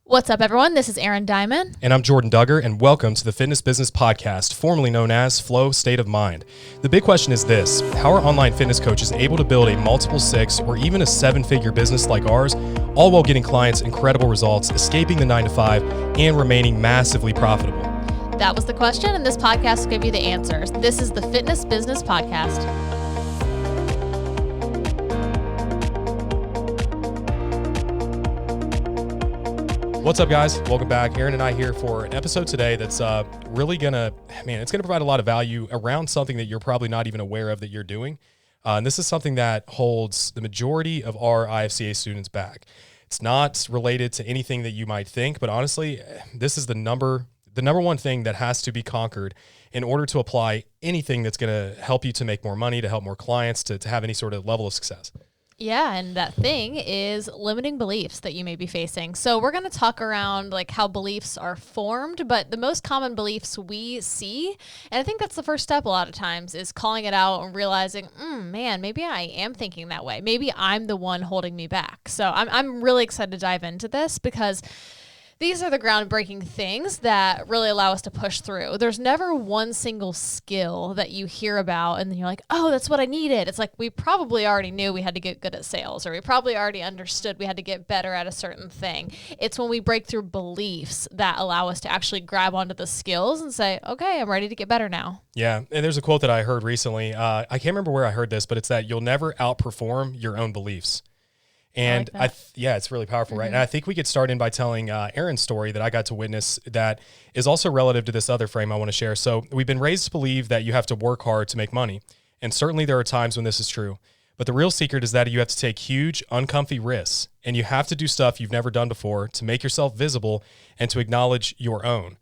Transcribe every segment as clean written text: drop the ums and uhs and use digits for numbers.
What's up, everyone? This is Erin Diamond. And I'm Jordan Duggar, and welcome to the Fitness Business Podcast, formerly known as Flow State of Mind. The big question is this: how are online fitness coaches able to build a multiple six or even a seven-figure business like ours, all while getting clients incredible results, escaping the 9-to-5, and remaining massively profitable? That was the question, and this podcast will give you the answers. This is the Fitness Business Podcast. What's up, guys? Welcome back. Erin and I here for an episode today that's really it's gonna provide a lot of value around something that you're probably not even aware of that you're doing. And this is something that holds the majority of our IFCA students back. It's not related to anything that you might think, but honestly, this is the number one thing that has to be conquered in order to apply anything that's gonna help you to make more money, to help more clients, to have any sort of level of success. Yeah, and that thing is limiting beliefs that you may be facing. So we're going to talk around like how beliefs are formed, but the most common beliefs we see, and I think that's the first step a lot of times, is calling it out and realizing, man, maybe I am thinking that way. Maybe I'm the one holding me back. So I'm really excited to dive into this because these are the groundbreaking things that really allow us to push through. There's never one single skill that you hear about and then you're like, oh, that's what I needed. It's like we probably already knew we had to get good at sales, or we probably already understood we had to get better at a certain thing. It's when we break through beliefs that allow us to actually grab onto the skills and say, okay, I'm ready to get better now. Yeah, and there's a quote that I heard recently. I can't remember where I heard this, but it's that you'll never outperform your own beliefs. And it's really powerful, right? And I think we could start in by telling Erin's story that I got to witness that is also relative to this other frame I want to share. So we've been raised to believe that you have to work hard to make money. And certainly there are times when this is true. But the real secret is that you have to take huge, uncomfy risks. And you have to do stuff you've never done before to make yourself visible and to acknowledge your own.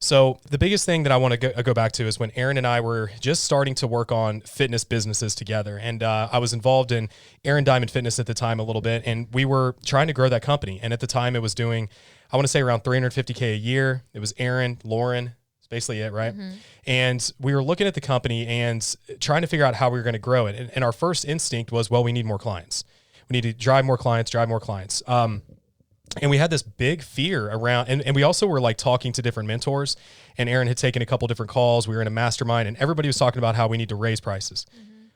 So the biggest thing that I want to go back to is when Erin and I were just starting to work on fitness businesses together. And I was involved in Erin Diamond Fitness at the time a little bit, and we were trying to grow that company. And at the time it was doing, I want to say around $350K a year. It was Erin, Lauren, it's basically it, right? And we were looking at the company and trying to figure out how we were going to grow it. And our first instinct was, well, we need more clients. We need to drive more clients. And we had this big fear around, and we also were like talking to different mentors, and Erin had taken a couple different calls. We were in a mastermind and everybody was talking about how we need to raise prices.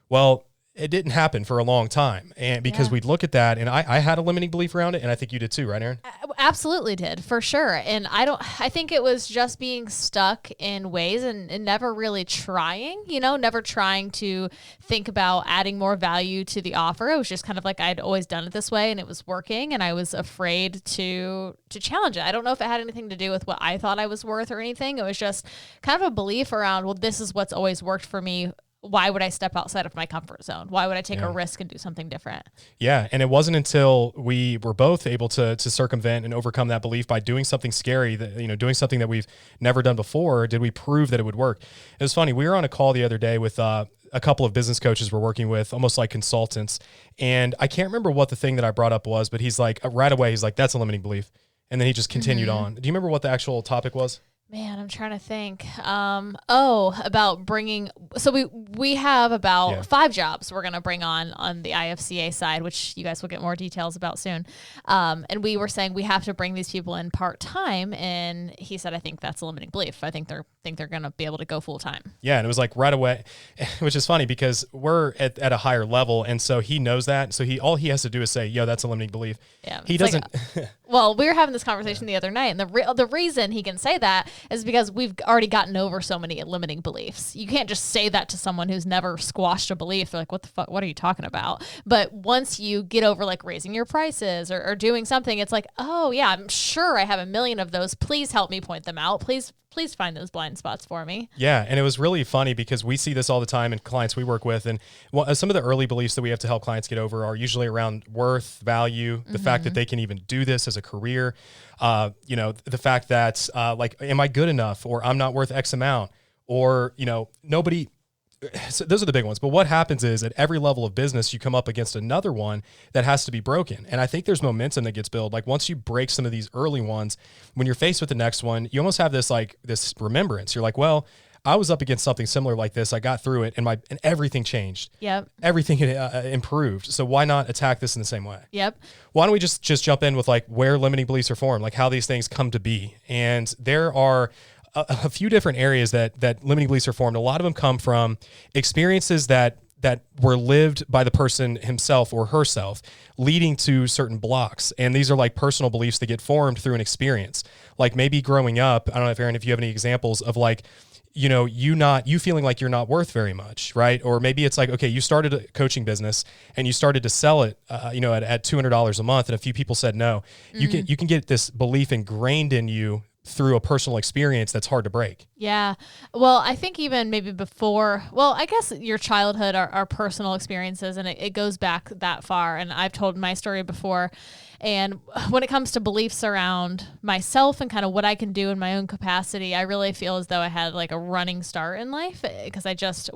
Well, it didn't happen for a long time. And because we'd look at that, and I had a limiting belief around it, and I think you did too, right, Erin? Absolutely did, for sure. And I think it was just being stuck in ways and never really trying, never trying to think about adding more value to the offer. It was just kind of like I'd always done it this way and it was working, and I was afraid to challenge it. I don't know if it had anything to do with what I thought I was worth or anything. It was just kind of a belief around, well, this is what's always worked for me. Why would I step outside of my comfort zone? Why would I take a risk and do something different? Yeah. And it wasn't until we were both able to circumvent and overcome that belief by doing something scary, that, doing something that we've never done before, did we prove that it would work. It was funny. We were on a call the other day with a couple of business coaches we're working with, almost like consultants. And I can't remember what the thing that I brought up was, but he's like, right away, he's like, that's a limiting belief. And then he just continued on. Do you remember what the actual topic was? Man, I'm trying to think. About bringing. So we have about 5 jobs we're going to bring on the IFCA side, which you guys will get more details about soon. And we were saying we have to bring these people in part-time. And he said, I think that's a limiting belief. I think they're going to be able to go full-time. Yeah. And it was like right away, which is funny because we're at a higher level. And so he knows that. So all he has to do is say, yo, that's a limiting belief. Yeah. He doesn't. Well, we were having this conversation the other night, and the reason he can say that is because we've already gotten over so many limiting beliefs. You can't just say that to someone who's never squashed a belief. They're like, what the fuck? What are you talking about? But once you get over like raising your prices or doing something, it's like, oh yeah, I'm sure I have a million of those. Please help me point them out. Please find those blind spots for me. Yeah. And it was really funny because we see this all the time in clients we work with. And some of the early beliefs that we have to help clients get over are usually around worth, value, the fact that they can even do this as a career. The fact that am I good enough, or I'm not worth X amount, or, nobody. So those are the big ones. But what happens is at every level of business, you come up against another one that has to be broken. And I think there's momentum that gets built. Like once you break some of these early ones, when you're faced with the next one, you almost have this remembrance. You're like, well, I was up against something similar like this. I got through it, and everything changed. Yep. Everything improved. So why not attack this in the same way? Yep. Why don't we just jump in with like where limiting beliefs are formed, like how these things come to be? And there are a few different areas that limiting beliefs are formed. A lot of them come from experiences that were lived by the person himself or herself, leading to certain blocks. And these are like personal beliefs that get formed through an experience. Like maybe growing up, I don't know if Aaron, if you have any examples of like, you feeling like you're not worth very much, right? Or maybe it's like, okay, you started a coaching business and you started to sell it, at $200 a month, and a few people said no. Mm-hmm. You can get this belief ingrained in you through a personal experience that's hard to break. Yeah. Well, I think even maybe before, I guess your childhood are personal experiences, and it goes back that far. And I've told my story before. And when it comes to beliefs around myself and kind of what I can do in my own capacity, I really feel as though I had like a running start in life, because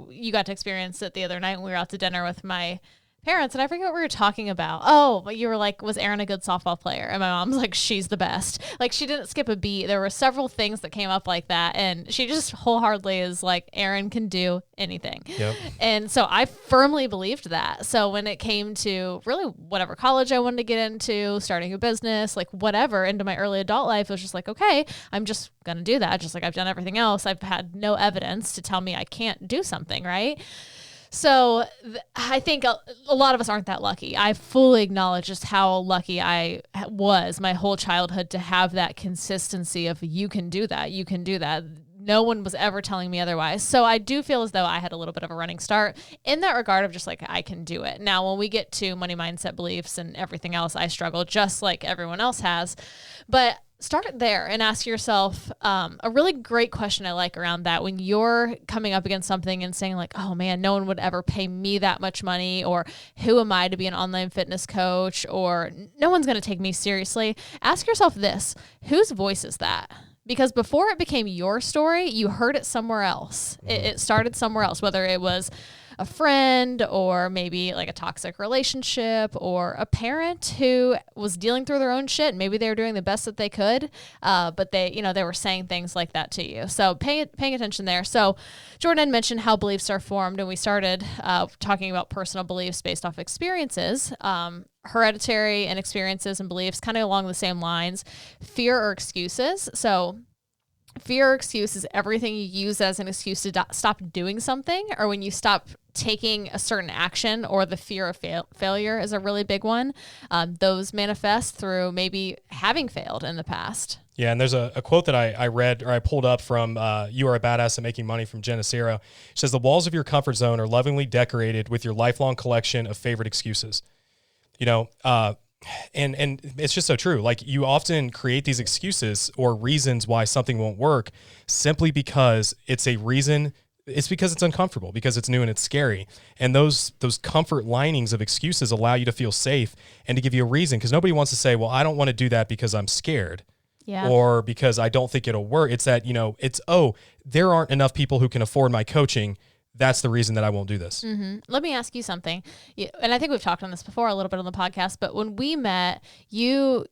you got to experience it the other night when we were out to dinner with my parents, and I forget what we were talking about. Oh, but you were like, was Erin a good softball player? And my mom's like, she's the best. Like, she didn't skip a beat. There were several things that came up like that, and she just wholeheartedly is like, Erin can do anything. Yep. And so I firmly believed that. So when it came to really whatever college I wanted to get into, starting a business, like whatever, into my early adult life, it was just like, okay, I'm just going to do that. Just like I've done everything else. I've had no evidence to tell me I can't do something, right? So I think a lot of us aren't that lucky. I fully acknowledge just how lucky I was my whole childhood to have that consistency of you can do that. You can do that. No one was ever telling me otherwise. So I do feel as though I had a little bit of a running start in that regard of just like, I can do it. Now, when we get to money mindset beliefs and everything else, I struggle just like everyone else has. But start there and ask yourself a really great question I like around that when you're coming up against something and saying like, oh man, no one would ever pay me that much money, or who am I to be an online fitness coach, or no one's going to take me seriously. Ask yourself this: whose voice is that? Because before it became your story, you heard it somewhere else. It started somewhere else, whether it was a friend or maybe like a toxic relationship or a parent who was dealing through their own shit. Maybe they were doing the best that they could, but they were saying things like that to you. So paying attention there. So Jordan had mentioned how beliefs are formed, and we started talking about personal beliefs based off experiences. Hereditary and experiences and beliefs kind of along the same lines. Fear or excuses. So fear or excuse is everything you use as an excuse to stop doing something, or when you stop taking a certain action, or the fear of failure is a really big one. Those manifest through maybe having failed in the past. Yeah, and there's a quote that I read, or I pulled up from You Are a Badass at Making Money from Jen Acero. It says, the walls of your comfort zone are lovingly decorated with your lifelong collection of favorite excuses. And it's just so true. Like, you often create these excuses or reasons why something won't work simply because it's a reason. It's because it's uncomfortable, because it's new and it's scary. And those comfort linings of excuses allow you to feel safe and to give you a reason, because nobody wants to say, well, I don't want to do that because I'm scared. Yeah. Or because I don't think it'll work. It's that, there aren't enough people who can afford my coaching. That's the reason that I won't do this. Mm-hmm. Let me ask you something. And I think we've talked on this before a little bit on the podcast, but when we met, you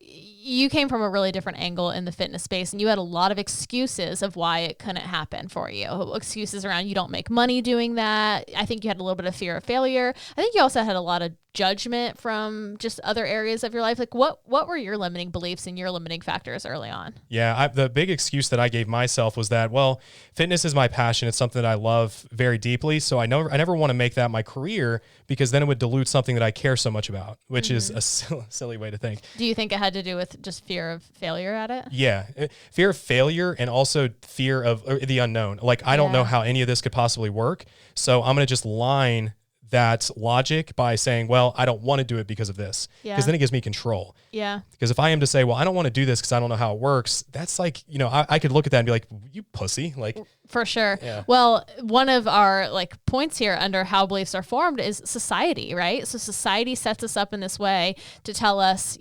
came from a really different angle in the fitness space, and you had a lot of excuses of why it couldn't happen for you. Excuses around you don't make money doing that. I think you had a little bit of fear of failure. I think you also had a lot of judgment from just other areas of your life. Like, what were your limiting beliefs and your limiting factors early on? Yeah, the big excuse that I gave myself was that, well, fitness is my passion. It's something that I love very deeply. So I never want to make that my career, because then it would dilute something that I care so much about, which is a silly way to think. Do you think it had to do with just fear of failure at it? Yeah, fear of failure, and also fear of the unknown. Like, I don't know how any of this could possibly work. So I'm going to just line that logic by saying, well, I don't want to do it because of this, because then it gives me control. Yeah. Because if I am to say, well, I don't want to do this because I don't know how it works, that's like, I could look at that and be like, you pussy. Like, for sure. Yeah. Well, one of our points here under how beliefs are formed is society, right? So society sets us up in this way to tell us,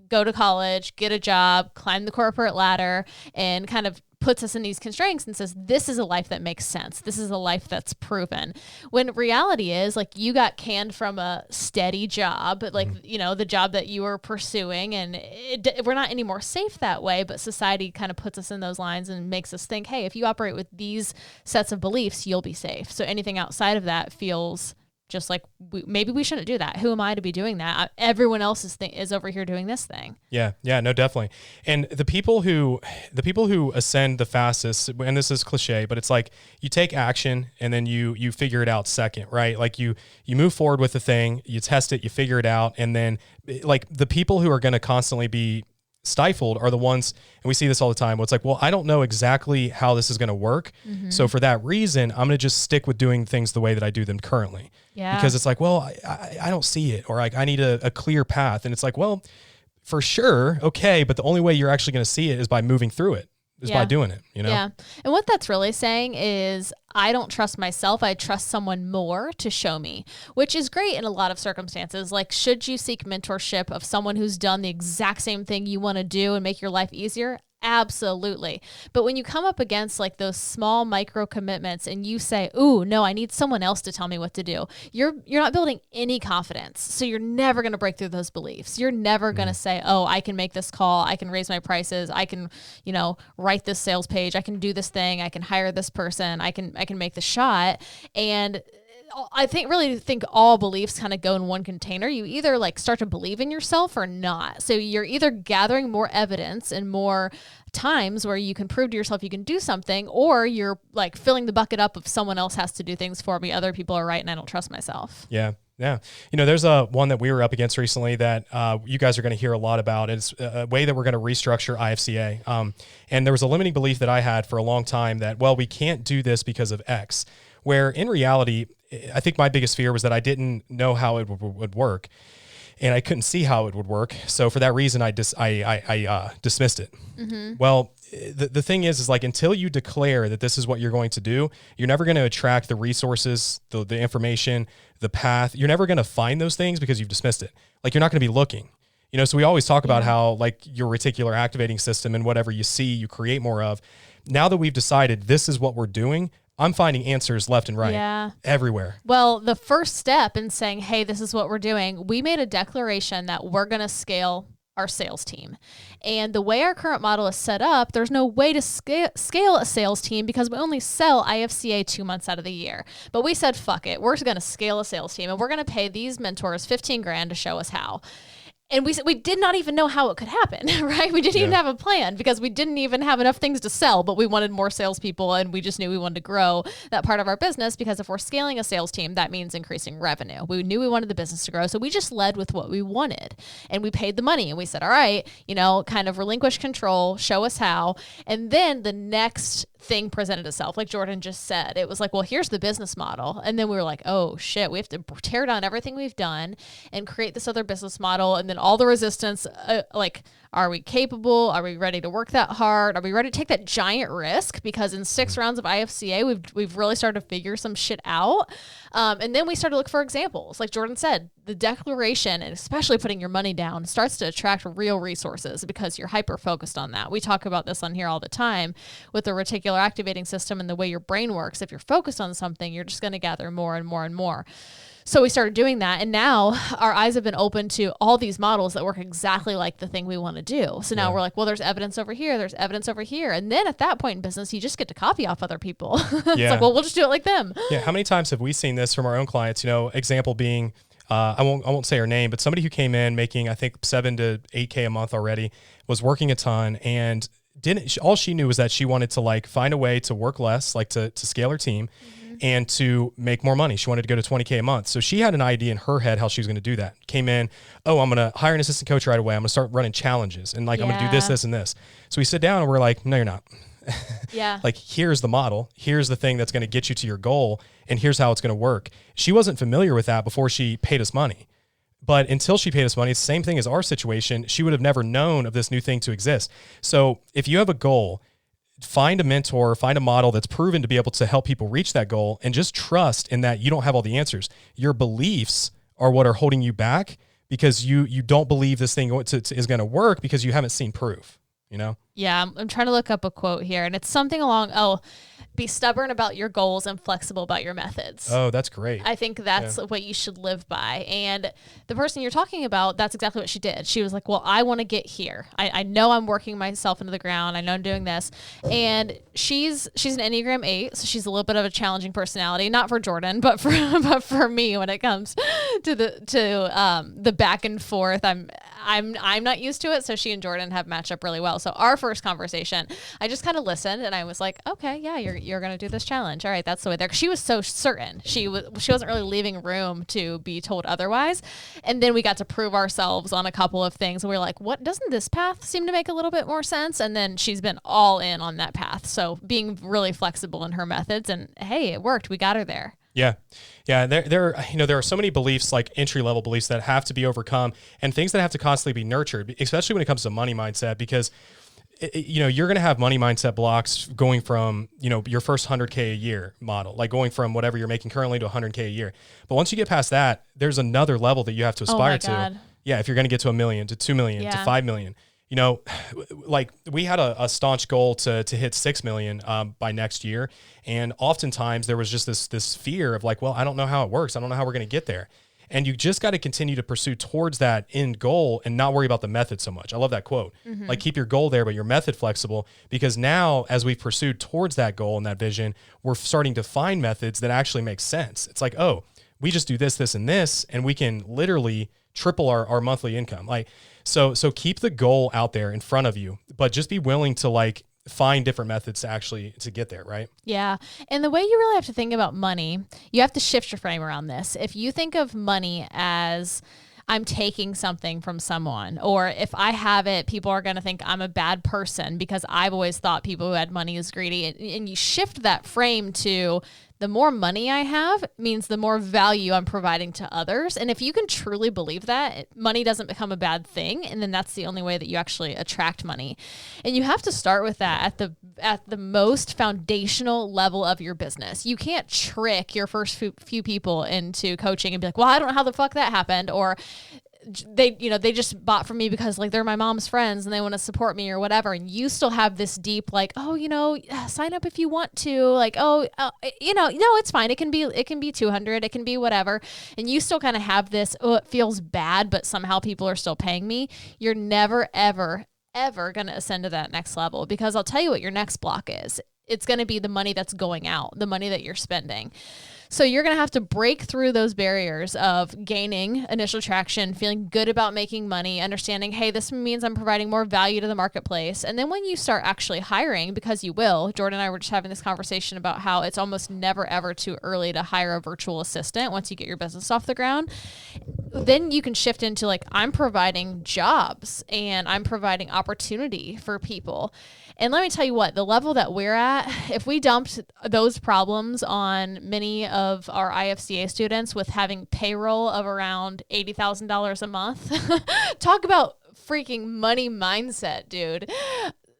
go to college, get a job, climb the corporate ladder, and kind of puts us in these constraints and says, this is a life that makes sense. This is a life that's proven. When reality is like you got canned from a steady job, like, you know, the job that you were pursuing, and we're not any more safe that way, but society kind of puts us in those lines and makes us think, hey, if you operate with these sets of beliefs, you'll be safe. So anything outside of that feels just like maybe we shouldn't do that. Who am I to be doing that? Everyone else is over here doing this thing. Yeah, no, definitely. And the people who ascend the fastest, and this is cliche, but it's like you take action and then you figure it out second, right? Like you move forward with the thing, you test it, you figure it out, and then like the people who are going to constantly be stifled are the ones, and we see this all the time, where it's like, well, I don't know exactly how this is going to work. So for that reason, I'm going to just stick with doing things the way that I do them currently. Yeah. Because it's like, well, I don't see it, or like I need a clear path. And it's like, well, for sure. Okay. But the only way you're actually going to see it is by moving through it, is by doing it, you know? Yeah. And what that's really saying is I don't trust myself. I trust someone more to show me, which is great in a lot of circumstances. Like, should you seek mentorship of someone who's done the exact same thing you want to do and make your life easier? Absolutely. But when you come up against like those small micro commitments and you say, ooh, no, I need someone else to tell me what to do, you're not building any confidence. So you're never going to break through those beliefs. You're never going to say, oh, I can make this call. I can raise my prices. I can, you know, write this sales page. I can do this thing. I can hire this person. I can make the shot. And I think all beliefs kind of go in one container. You either like start to believe in yourself or not. So you're either gathering more evidence and more times where you can prove to yourself you can do something, or you're like filling the bucket up of someone else has to do things for me. Other people are right and I don't trust myself. Yeah. Yeah. You know, there's one that we were up against recently that you guys are going to hear a lot about. It's a way that we're going to restructure IFCA. And there was a limiting belief that I had for a long time that, well, we can't do this because of X, where in reality, I think my biggest fear was that I didn't know how it would work, and I couldn't see how it would work. So for that reason, I dismissed it. Well, the thing is like, until you declare that this is what you're going to do, you're never going to attract the resources, the information, the path. You're never going to find those things because you've dismissed it. Like, you're not going to be looking. You know, so we always talk about how like your reticular activating system and whatever you see, you create more of. Now that we've decided this is what we're doing, I'm finding answers left and right, everywhere. Well, the first step in saying, hey, this is what we're doing, we made a declaration that we're going to scale our sales team. And the way our current model is set up, there's no way to scale a sales team because we only sell IFCA 2 months out of the year. But we said, fuck it. We're going to scale a sales team and we're going to pay these mentors $15,000 to show us how. And we did not even know how it could happen, right? We didn't even have a plan because we didn't even have enough things to sell, but we wanted more salespeople and we just knew we wanted to grow that part of our business because if we're scaling a sales team, that means increasing revenue. We knew we wanted the business to grow, so we just led with what we wanted and we paid the money and we said, all right, you know, kind of relinquish control, show us how. And then the next thing presented itself, like Jordan just said. It was like, well, here's the business model. And then we were like, oh shit, we have to tear down everything we've done and create this other business model. And then all the resistance, like, are we capable? Are we ready to work that hard? Are we ready to take that giant risk? Because in 6 rounds of IFCA, we've really started to figure some shit out. And then we started to look for examples. Like Jordan said, the declaration, and especially putting your money down, starts to attract real resources because you're hyper-focused on that. We talk about this on here all the time with the reticular activating system and the way your brain works. If you're focused on something, you're just going to gather more and more and more. So we started doing that, and now our eyes have been open to all these models that work exactly like the thing we want to do. So now we're like, well, there's evidence over here, there's evidence over here. And then at that point in business, you just get to copy off other people. It's like, well, we'll just do it like them. Yeah. How many times have we seen this from our own clients? You know, example being, I won't say her name, but somebody who came in making, I think, 7 to 8K a month already, was working a ton, and all she knew was that she wanted to like find a way to work less, like to scale her team. And to make more money. She wanted to go to 20K a month. So she had an idea in her head how she was going to do that. Came in, oh, I'm going to hire an assistant coach right away. I'm going to start running challenges and like, I'm going to do this, this, and this. So we sit down and we're like, no, you're not. Like, here's the model. Here's the thing that's going to get you to your goal. And here's how it's going to work. She wasn't familiar with that before she paid us money. But until she paid us money, it's the same thing as our situation. She would have never known of this new thing to exist. So if you have a goal, find a mentor, find a model that's proven to be able to help people reach that goal, and just trust in that you don't have all the answers. Your beliefs are what are holding you back because you don't believe this thing is going to work because you haven't seen proof, you know? Yeah, I'm trying to look up a quote here, and it's something along, be stubborn about your goals and flexible about your methods. Oh, that's great. I think that's what you should live by. And the person you're talking about, that's exactly what she did. She was like, well, I want to get here. I know I'm working myself into the ground. I know I'm doing this. And she's an Enneagram 8, so she's a little bit of a challenging personality, not for Jordan, but for me when it comes to the back and forth. I'm not used to it, so she and Jordan have matched up really well. So our first conversation, I just kind of listened and I was like, okay, yeah, you're going to do this challenge. All right, that's the way there. She was so certain. She wasn't really leaving room to be told otherwise. And then we got to prove ourselves on a couple of things. And we were like, what, doesn't this path seem to make a little bit more sense? And then she's been all in on that path. So being really flexible in her methods, and hey, it worked. We got her there. Yeah. Yeah. There are so many beliefs, like entry level beliefs, that have to be overcome and things that have to constantly be nurtured, especially when it comes to money mindset, because you're going to have money mindset blocks going from, your first 100K a year model, like going from whatever you're making currently to 100K a year. But once you get past that, there's another level that you have to aspire to. Yeah. If you're going to get to $1 million, to $2 million, to $5 million, like we had a staunch goal to hit 6 million by next year. And oftentimes there was just this fear of like, well, I don't know how it works. I don't know how we're going to get there. And you just got to continue to pursue towards that end goal and not worry about the method so much. I love that quote. Mm-hmm. Like, keep your goal there, but your method flexible, because now as we've pursued towards that goal and that vision, we're starting to find methods that actually make sense. It's like, oh, we just do this, this, and this, and we can literally triple our monthly income. Like, so keep the goal out there in front of you, but just be willing to like find different methods to get there, right? Yeah. And the way you really have to think about money, you have to shift your frame around this. If you think of money as I'm taking something from someone, or if I have it, people are going to think I'm a bad person because I've always thought people who had money is greedy. And you shift that frame to the more money I have means the more value I'm providing to others. And if you can truly believe that, money doesn't become a bad thing. And then that's the only way that you actually attract money. And you have to start with that at the most foundational level of your business. You can't trick your first few people into coaching and be like, well, I don't know how the fuck that happened. Or they just bought from me because like they're my mom's friends and they want to support me or whatever. And you still have this deep, like, oh, sign up if you want to, like, no, it's fine. It can be 200, it can be whatever. And you still kind of have this, oh, it feels bad, but somehow people are still paying me. You're never, ever going to ascend to that next level, because I'll tell you what your next block is. It's going to be the money that's going out, the money that you're spending. So you're going to have to break through those barriers of gaining initial traction, feeling good about making money, understanding, hey, this means I'm providing more value to the marketplace. And then when you start actually hiring, because you will, Jordan and I were just having this conversation about how it's almost never, ever too early to hire a virtual assistant once you get your business off the ground. Then you can shift into like, I'm providing jobs and I'm providing opportunity for people. And let me tell you what, the level that we're at, if we dumped those problems on many of our IFCA students with having payroll of around $80,000 a month, talk about freaking money mindset, dude.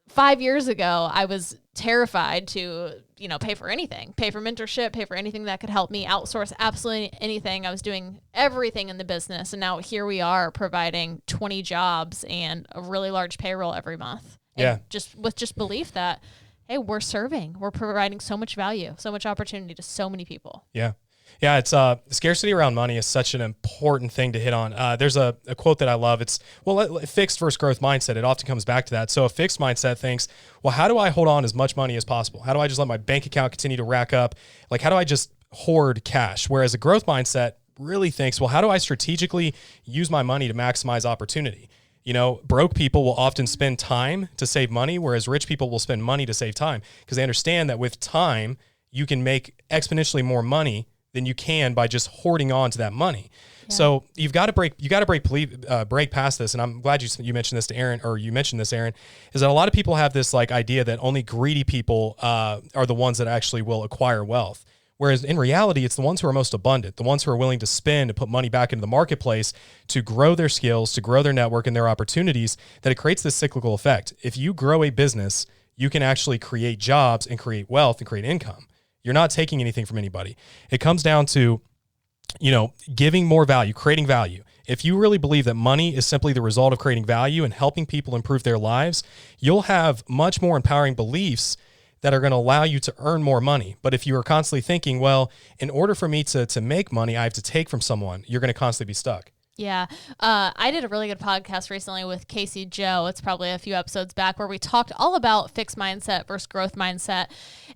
5 years ago, I was terrified to, pay for anything, pay for mentorship, pay for anything that could help me, outsource absolutely anything. I was doing everything in the business. And now here we are providing 20 jobs and a really large payroll every month. Yeah. Just with belief that, hey, we're providing so much value, so much opportunity to so many people. Yeah. Yeah. It's scarcity around money is such an important thing to hit on. There's a quote that I love. It's, fixed versus growth mindset. It often comes back to that. So a fixed mindset thinks, well, how do I hold on as much money as possible? How do I just let my bank account continue to rack up? Like, how do I just hoard cash? Whereas a growth mindset really thinks, well, how do I strategically use my money to maximize opportunity? Broke people will often spend time to save money, whereas rich people will spend money to save time, because they understand that with time, you can make exponentially more money than you can by just hoarding on to that money. Yeah. So you got to break past this. And I'm glad you mentioned this to Aaron, or you mentioned this, Aaron, is that a lot of people have this like idea that only greedy people are the ones that actually will acquire wealth. Whereas in reality, it's the ones who are most abundant, the ones who are willing to spend, to put money back into the marketplace, to grow their skills, to grow their network and their opportunities, that it creates this cyclical effect. If you grow a business, you can actually create jobs and create wealth and create income. You're not taking anything from anybody. It comes down to giving more value, creating value. If you really believe that money is simply the result of creating value and helping people improve their lives, you'll have much more empowering beliefs that are going to allow you to earn more money. But if you are constantly thinking, well, in order for me to make money, I have to take from someone, you're going to constantly be stuck. Yeah. I did a really good podcast recently with Casey Joe. It's probably a few episodes back where we talked all about fixed mindset versus growth mindset.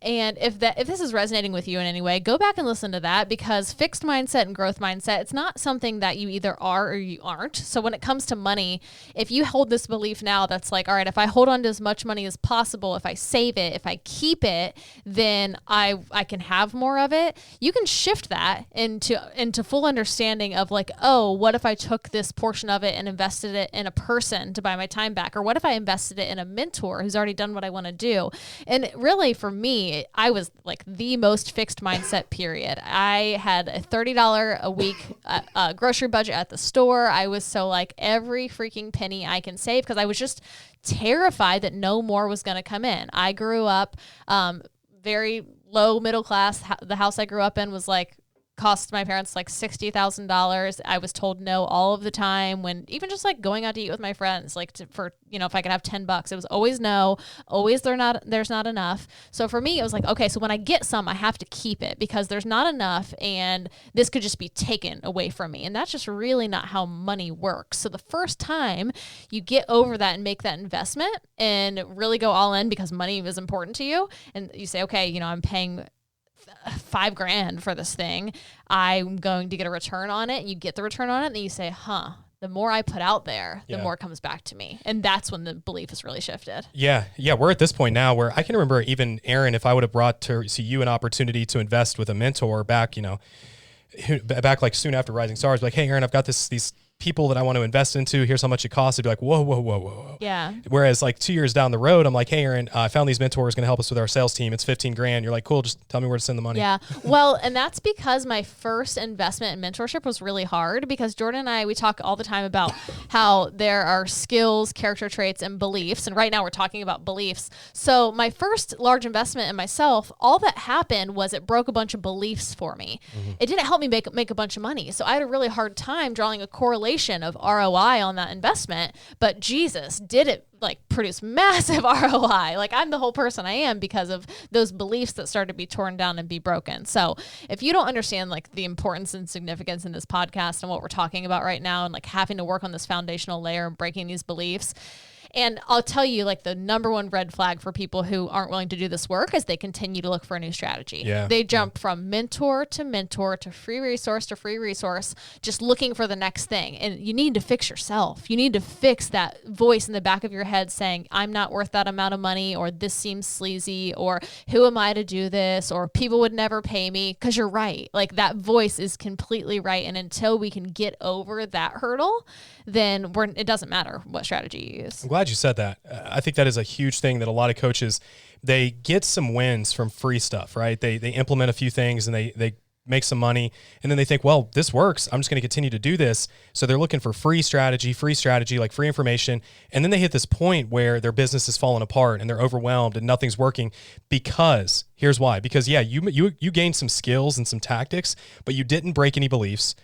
And if this is resonating with you in any way, go back and listen to that, because fixed mindset and growth mindset, it's not something that you either are or you aren't. So when it comes to money, if you hold this belief now that's like, all right, if I hold on to as much money as possible, if I save it, if I keep it, then I can have more of it. You can shift that into full understanding of like, oh, what if I took this portion of it and invested it in a person to buy my time back? Or what if I invested it in a mentor who's already done what I want to do? And really for me, I was like the most fixed mindset period. I had a $30 a week grocery budget at the store. I was so like every freaking penny I can save, because I was just terrified that no more was going to come in. I grew up very low middle class. The house I grew up in was like, cost my parents like $60,000. I was told no all of the time, when even just like going out to eat with my friends, like for if I could have $10, it was always no, always there's not enough. So for me, it was like, okay, so when I get some, I have to keep it, because there's not enough and this could just be taken away from me. And that's just really not how money works. So the first time you get over that and make that investment and really go all in because money is important to you, and you say, okay, I'm paying $5,000 for this thing, I'm going to get a return on it, and you get the return on it, and then you say, the more I put out there, the more comes back to me. And that's when the belief has really shifted. Yeah. We're at this point now where I can remember even Aaron, if I would have brought to you an opportunity to invest with a mentor back, back like soon after Rising Stars, like, hey, Aaron, I've got these people that I want to invest into. Here's how much it costs. It'd be like, whoa. Yeah. Whereas like 2 years down the road, I'm like, hey, Aaron, I found these mentors going to help us with our sales team. It's $15,000. You're like, cool. Just tell me where to send the money. Yeah. Well, and that's because my first investment in mentorship was really hard, because Jordan and I, we talk all the time about how there are skills, character traits, and beliefs. And right now we're talking about beliefs. So my first large investment in myself, all that happened was it broke a bunch of beliefs for me. Mm-hmm. It didn't help me make a bunch of money. So I had a really hard time drawing a correlation of ROI on that investment, but Jesus, did it like produce massive ROI. Like I'm the whole person I am because of those beliefs that started to be torn down and be broken. So if you don't understand like the importance and significance in this podcast and what we're talking about right now, and like having to work on this foundational layer and breaking these beliefs, and I'll tell you, like the number one red flag for people who aren't willing to do this work is they continue to look for a new strategy. Yeah. They jump from mentor to free resource, just looking for the next thing. And you need to fix yourself. You need to fix that voice in the back of your head saying, I'm not worth that amount of money, or this seems sleazy, or who am I to do this, or people would never pay me. Because you're right. Like that voice is completely right. And until we can get over that hurdle, then it doesn't matter what strategy you use. I'm glad you said that. I think that is a huge thing that a lot of coaches, they get some wins from free stuff, right? They implement a few things and they make some money, and then they think, well, this works, I'm just going to continue to do this. So they're looking for free strategy, like free information. And then they hit this point where their business is falling apart and they're overwhelmed and nothing's working, because here's why. Because you gained some skills and some tactics, but you didn't break any beliefs.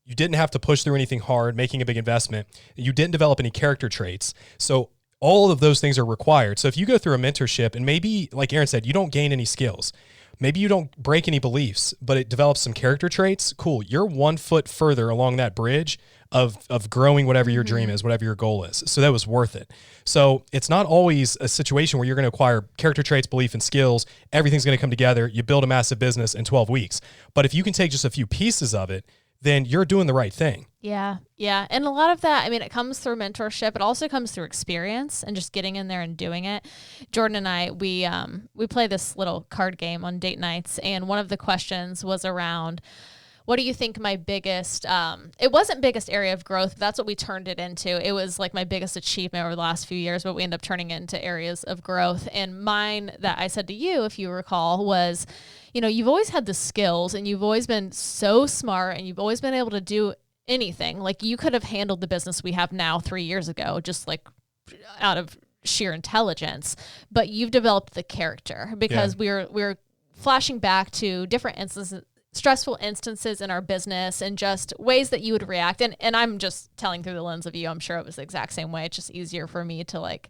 You didn't have to push through anything hard, making a big investment. You didn't develop any character traits. So all of those things are required. So if you go through a mentorship and maybe, like Aaron said, you don't gain any skills, maybe you don't break any beliefs, but it develops some character traits, cool. You're 1 foot further along that bridge of growing whatever your dream is, whatever your goal is. So that was worth it. So it's not always a situation where you're going to acquire character traits, belief, and skills. Everything's going to come together. You build a massive business in 12 weeks. But if you can take just a few pieces of it, then you're doing the right thing. Yeah. And a lot of that, I mean, it comes through mentorship. It also comes through experience and just getting in there and doing it. Jordan and I, we play this little card game on date nights. And one of the questions was around, what do you think my biggest, it wasn't biggest area of growth, but that's what we turned it into. It was like my biggest achievement over the last few years, but we ended up turning it into areas of growth. And mine that I said to you, if you recall, was, you've always had the skills and you've always been so smart and you've always been able to do anything. Like you could have handled the business we have now 3 years ago, just like out of sheer intelligence, but you've developed the character, because we're flashing back to different stressful instances in our business and just ways that you would react. And I'm just telling through the lens of you. I'm sure it was the exact same way. It's just easier for me to like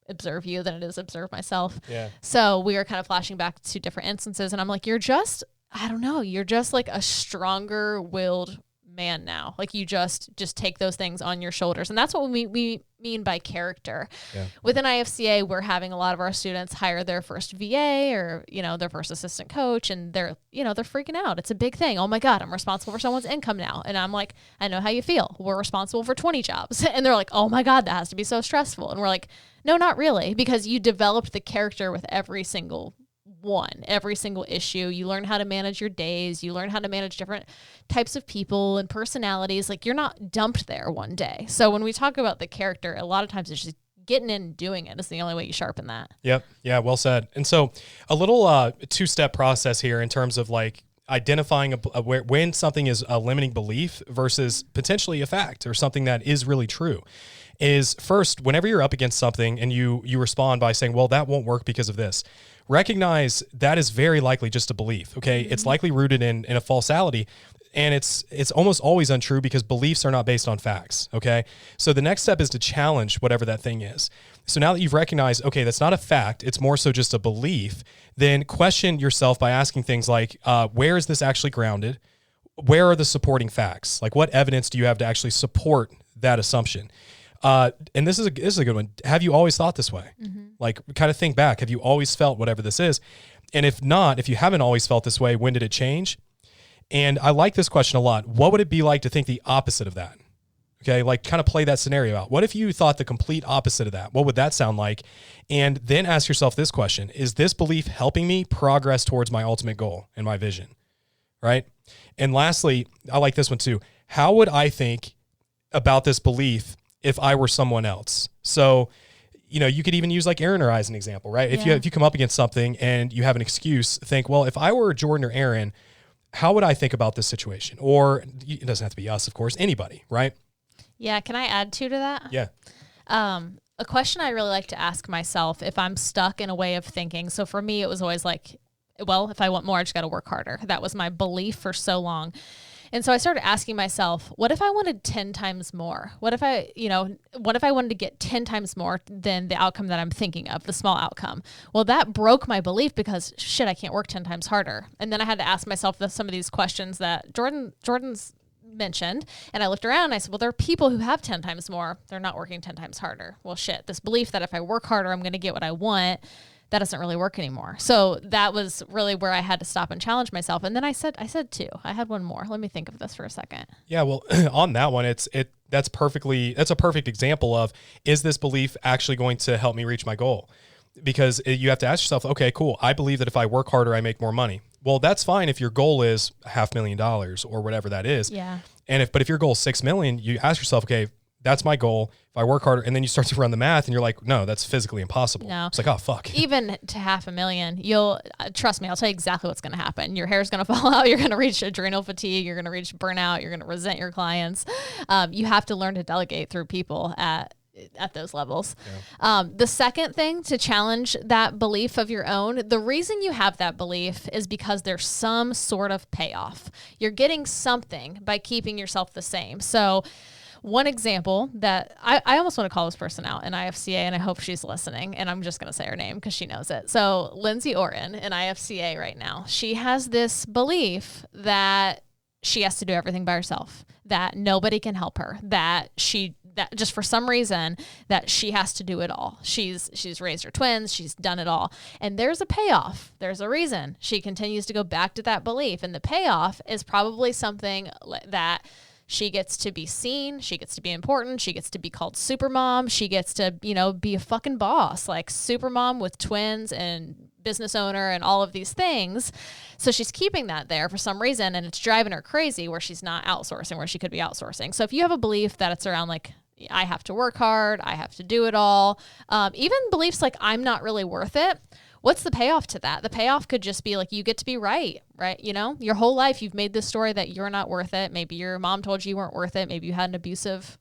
observe you than it is observe myself. Yeah. So we were kind of flashing back to different instances, and I'm like, you're just like a stronger willed man now. Like you just take those things on your shoulders. And that's what we mean by character. Yeah. Within IFCA, we're having a lot of our students hire their first VA or, their first assistant coach, and they're freaking out. It's a big thing. Oh my God, I'm responsible for someone's income now. And I'm like, I know how you feel. We're responsible for 20 jobs. And they're like, oh my God, that has to be so stressful. And we're like, no, not really, because you developed the character with every single issue. You learn how to manage your days. You learn how to manage different types of people and personalities. Like you're not dumped there one day. So when we talk about the character, a lot of times it's just getting in and doing it is the only way you sharpen that. Yep. Yeah. Well said. And so a little two-step process here in terms of like identifying when something is a limiting belief versus potentially a fact or something that is really true. Is first, whenever you're up against something and you respond by saying, well, that won't work because of this, recognize that is very likely just a belief. Okay. Mm-hmm. It's likely rooted in a falsality, and it's almost always untrue because beliefs are not based on facts. Okay. So the next step is to challenge whatever that thing is. So now that you've recognized, okay, that's not a fact, it's more so just a belief, then question yourself by asking things like, where is this actually grounded? Where are the supporting facts? Like what evidence do you have to actually support that assumption? And this is a good one. Have you always thought this way? Mm-hmm. Like kind of think back. Have you always felt whatever this is? And if not, if you haven't always felt this way, when did it change? And I like this question a lot. What would it be like to think the opposite of that? Okay. Like kind of play that scenario out. What if you thought the complete opposite of that? What would that sound like? And then ask yourself this question: is this belief helping me progress towards my ultimate goal and my vision? Right. And lastly, I like this one too. How would I think about this belief if I were someone else? So, you could even use like Aaron or I as an example, right? Yeah. If you come up against something and you have an excuse, think, well, if I were Jordan or Aaron, how would I think about this situation? Or it doesn't have to be us, of course, anybody, right? Yeah. Can I add to that? Yeah. A question I really like to ask myself if I'm stuck in a way of thinking. So for me, it was always like, well, if I want more, I just got to work harder. That was my belief for so long. And so I started asking myself, what if I wanted 10 times more? What if I wanted to get 10 times more than the outcome that I'm thinking of, the small outcome? Well, that broke my belief because shit, I can't work 10 times harder. And then I had to ask myself some of these questions that Jordan's mentioned. And I looked around and I said, well, there are people who have 10 times more. They're not working 10 times harder. Well, shit, this belief that if I work harder, I'm going to get what I want, that doesn't really work anymore. So that was really where I had to stop and challenge myself. And then I said two. I had one more. Let me think of this for a second. Yeah, well, on that one, that's a perfect example of, is this belief actually going to help me reach my goal? Because you have to ask yourself, okay, cool, I believe that if I work harder, I make more money. Well, that's fine if your goal is $500,000 or whatever that is. Yeah. But if your goal is $6 million, you ask yourself, okay, that's my goal. If I work harder, and then you start to run the math and you're like, no, that's physically impossible. No. It's like, oh, fuck. Even to $500,000, you'll trust me, I'll tell you exactly what's going to happen. Your hair's going to fall out. You're going to reach adrenal fatigue. You're going to reach burnout. You're going to resent your clients. You have to learn to delegate through people at those levels. Yeah. The second thing to challenge that belief of your own, the reason you have that belief is because there's some sort of payoff. You're getting something by keeping yourself the same. So one example that I almost want to call this person out in IFCA, and I hope she's listening, and I'm just going to say her name because she knows it. So Lindsay Orton in IFCA right now, she has this belief that she has to do everything by herself, that nobody can help her, that just for some reason that she has to do it all. She's raised her twins. She's done it all. And there's a payoff. There's a reason she continues to go back to that belief. And the payoff is probably something that she gets to be seen. She gets to be important. She gets to be called supermom. She gets to, be a fucking boss, like supermom with twins and business owner and all of these things. So she's keeping that there for some reason, and it's driving her crazy where she's not outsourcing where she could be outsourcing. So if you have a belief that it's around like, I have to work hard, I have to do it all, even beliefs like I'm not really worth it, what's the payoff to that? The payoff could just be like, you get to be right? Your whole life you've made this story that you're not worth it. Maybe your mom told you weren't worth it. Maybe you had an abusive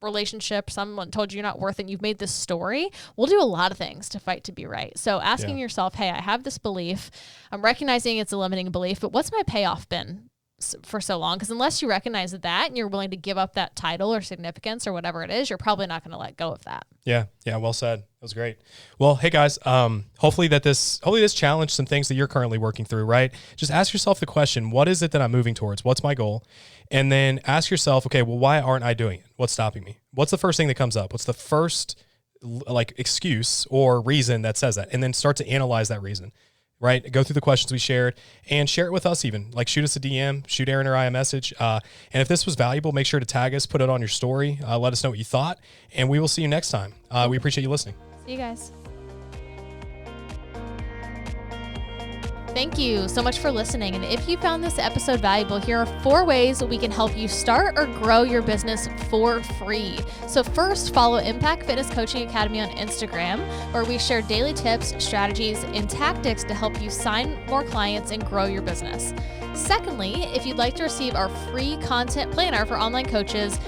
relationship, someone told you you're not worth it, and you've made this story, we'll do a lot of things to fight to be right. So asking yourself, hey, I have this belief. I'm recognizing it's a limiting belief, but what's my payoff been for so long? Because unless you recognize that and you're willing to give up that title or significance or whatever it is, you're probably not going to let go of that. Yeah. Well said. That was great. Well, hey guys, hopefully this challenged some things that you're currently working through, right? Just ask yourself the question, what is it that I'm moving towards? What's my goal? And then ask yourself, okay, well, why aren't I doing it? What's stopping me? What's the first thing that comes up? What's the first excuse or reason that says that? And then start to analyze that reason. Right? Go through the questions we shared and share it with us even. Like shoot us a DM, shoot Aaron or I a message. And if this was valuable, make sure to tag us, put it on your story, let us know what you thought, and we will see you next time. We appreciate you listening. See you guys. Thank you so much for listening. And if you found this episode valuable, here are 4 ways that we can help you start or grow your business for free. So first, follow Impact Fitness Coaching Academy on Instagram, where we share daily tips, strategies, and tactics to help you sign more clients and grow your business. Secondly, if you'd like to receive our free content planner for online coaches,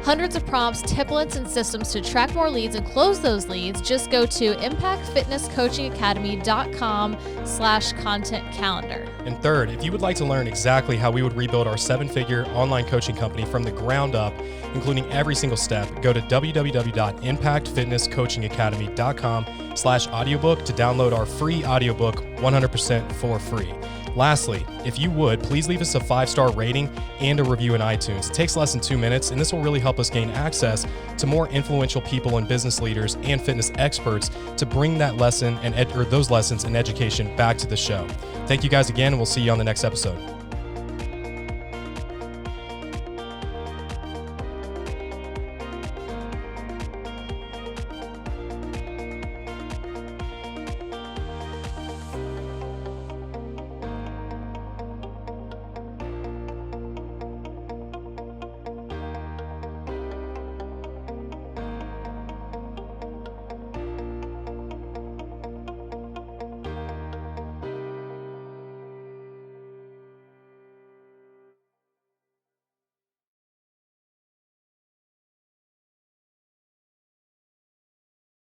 hundreds of prompts, templates, and systems to attract more leads and close those leads, just go to impactfitnesscoachingacademy.com/content calendar. And third, if you would like to learn exactly how we would rebuild our 7-figure online coaching company from the ground up, including every single step, go to www.impactfitnesscoachingacademy.com/audiobook to download our free audiobook 100% for free. Lastly, if you would, please leave us a 5-star rating and a review in iTunes. It takes less than 2 minutes, and this will really help us gain access to more influential people and business leaders and fitness experts to bring that lesson and those lessons and education back to the show. Thank you guys again, and we'll see you on the next episode.